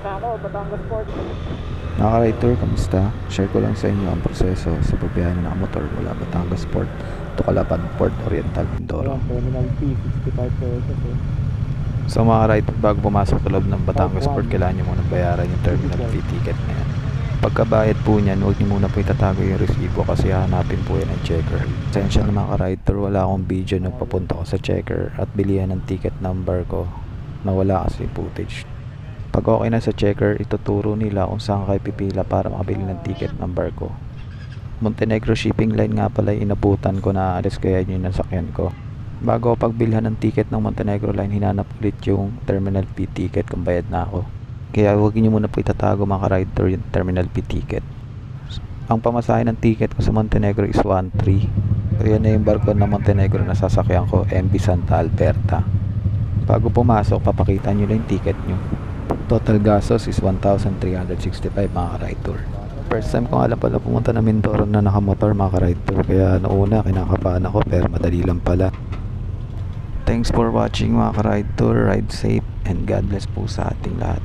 Ako, Batangas Port. Nakaka-ride tour, kamusta? Share ko lang sa inyo ang proseso sa pagbiyahe ng motor mula Batangas Port to Calapan Port Oriental, Mindoro. Ayan, terminal fee, 65 pesos eh. So mga ride, bago pumasok sa loob ng Batangas Port, kailangan nyo muna bayaran yung terminal fee ticket na yan. Pagkabayad po niyan, huwag niyo muna po itatago yung resibo kasi hahanapin po yan ng checker. Pasensya na mga ka-ride tour, wala akong video nagpapunta ko sa checker at bilihan ng ticket number ko. Nawala kasi footage. Pag okay na sa checker, ituturo nila kung saan kayo pipila para makabili ng ticket number ko. Montenegro Shipping Line nga pala inabutan ko na aalis kaya yun yung nasakyan ko. Bago ako pagbilhan ng ticket ng Montenegro Line, hinanap ulit yung terminal fee ticket kung bayad na ako. Kaya huwag niyo muna po itatago mga ka-ride tour yung terminal fee ticket. Ang pamasahe ng ticket ko sa Montenegro is 1.3. So yan na yung barko ng Montenegro na sasakyan ko, MV Santa Alberta. Bago pumasok, papakita nyo lang yung ticket nyo. Total gastos is 1,365 mga ka-ride tour. First time ko nga lang pala pumunta na Mindoro na nakamotor mga ka-ride tour. Kaya noona kinakabahan ako pero madali lang pala. Thanks for watching mga ka-ride tour. Ride safe and God bless po sa ating lahat.